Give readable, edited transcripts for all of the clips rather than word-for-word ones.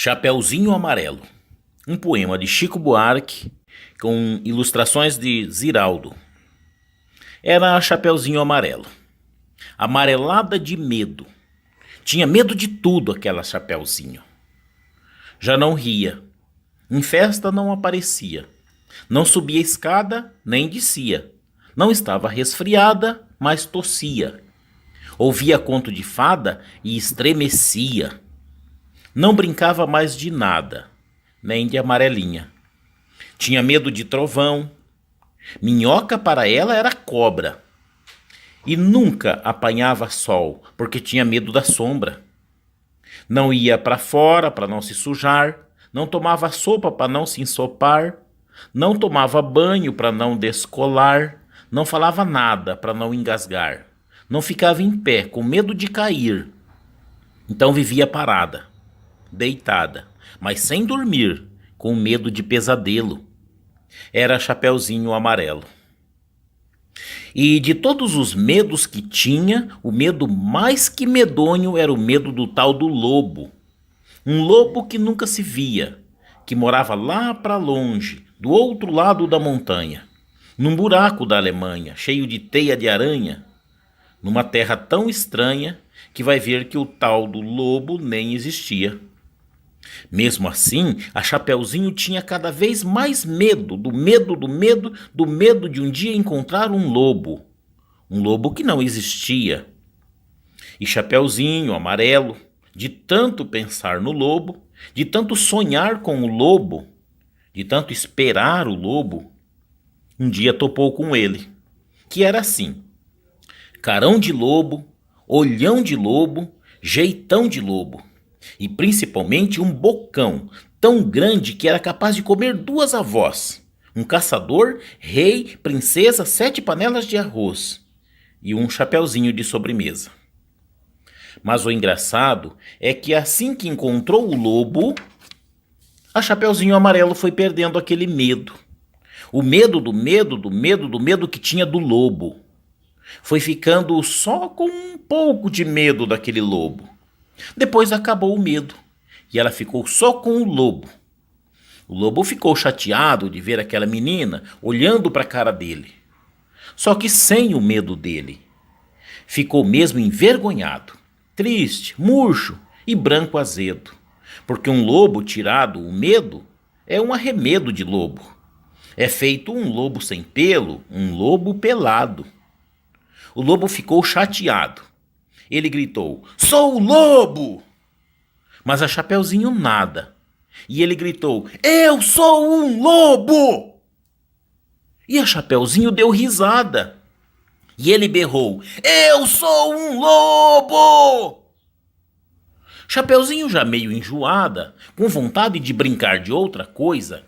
Chapeuzinho Amarelo, um poema de Chico Buarque com ilustrações de Ziraldo. Era Chapeuzinho Amarelo, amarelada de medo. Tinha medo de tudo aquela Chapeuzinho. Já não ria, em festa não aparecia, não subia escada nem descia, não estava resfriada, mas tossia. Ouvia conto de fada e estremecia. Não brincava mais de nada, nem de amarelinha. Tinha medo de trovão. Minhoca para ela era cobra. E nunca apanhava sol, porque tinha medo da sombra. Não ia para fora para não se sujar, não tomava sopa para não se ensopar, não tomava banho para não descolar, não falava nada para não engasgar, não ficava em pé com medo de cair. Então vivia parada, deitada, mas sem dormir, com medo de pesadelo. Era Chapeuzinho Amarelo. E de todos os medos que tinha, o medo mais que medonho era o medo do tal do lobo. Um lobo que nunca se via, que morava lá para longe, do outro lado da montanha, num buraco da Alemanha, cheio de teia de aranha, numa terra tão estranha que vai ver que o tal do lobo nem existia. Mesmo assim, a Chapeuzinho tinha cada vez mais medo, do medo, do medo, do medo de um dia encontrar um lobo que não existia. E Chapeuzinho Amarelo, de tanto pensar no lobo, de tanto sonhar com o lobo, de tanto esperar o lobo, um dia topou com ele, que era assim: carão de lobo, olhão de lobo, jeitão de lobo. E principalmente um bocão tão grande que era capaz de comer duas avós, um caçador, rei, princesa, 7 panelas de arroz e um chapeuzinho de sobremesa. Mas o engraçado é que assim que encontrou o lobo, a Chapeuzinho Amarelo foi perdendo aquele medo. O medo do medo, do medo, do medo que tinha do lobo. Foi ficando só com um pouco de medo daquele lobo. Depois acabou o medo e ela ficou só com o lobo. O lobo ficou chateado de ver aquela menina olhando para a cara dele. Só que sem o medo dele. Ficou mesmo envergonhado, triste, murcho e branco azedo. Porque um lobo tirado o medo é um arremedo de lobo. É feito um lobo sem pelo, um lobo pelado. O lobo ficou chateado. Ele gritou: "Sou o lobo!" Mas a Chapeuzinho nada. E ele gritou: "Eu sou um lobo!" E a Chapeuzinho deu risada. E ele berrou: "Eu sou um lobo!" Chapeuzinho já meio enjoada, com vontade de brincar de outra coisa,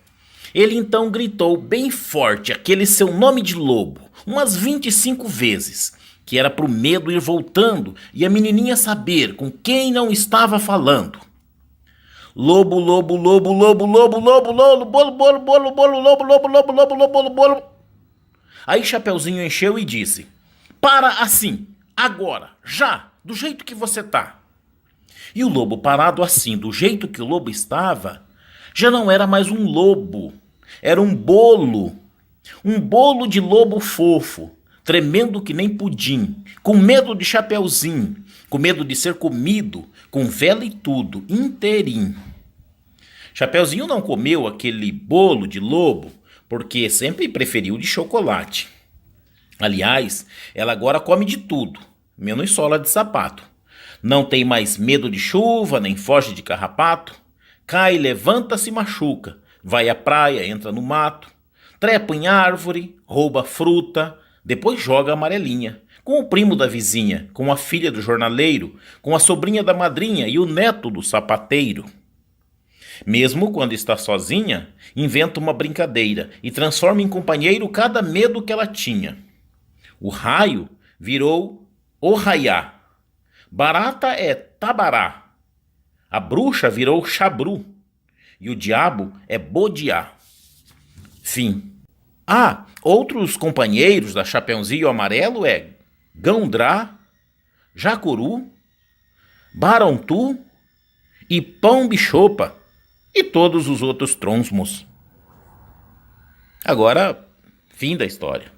ele então gritou bem forte aquele seu nome de lobo, umas 25 vezes, que era pro medo ir voltando e a menininha saber com quem não estava falando. Lobo, lobo, lobo, lobo, lobo, lobo, lobo, bolo, bolo, bolo, bolo, lobo, lobo, lobo, lobo, lobo, bolo, bolo. Aí Chapeuzinho encheu e disse: "Para assim, agora, já, do jeito que você tá." E o lobo parado assim, do jeito que o lobo estava, já não era mais um lobo, era um bolo de lobo fofo, tremendo que nem pudim, com medo de Chapeuzinho, com medo de ser comido, com vela e tudo, inteirinho. Chapeuzinho não comeu aquele bolo de lobo, porque sempre preferiu de chocolate. Aliás, ela agora come de tudo, menos sola de sapato. Não tem mais medo de chuva, nem foge de carrapato. Cai, levanta, se machuca, vai à praia, entra no mato, trepa em árvore, rouba fruta, depois joga amarelinha, com o primo da vizinha, com a filha do jornaleiro, com a sobrinha da madrinha e o neto do sapateiro. Mesmo quando está sozinha, inventa uma brincadeira e transforma em companheiro cada medo que ela tinha. O raio virou o raiá. Barata é tabará. A bruxa virou chabru. E o diabo é bodiá. Fim. Outros companheiros da Chapeuzinho Amarelo é Gãodrá, Jacuru, Barontu e Pão Bichopa. e todos os outros tronsmos. Agora, fim da história.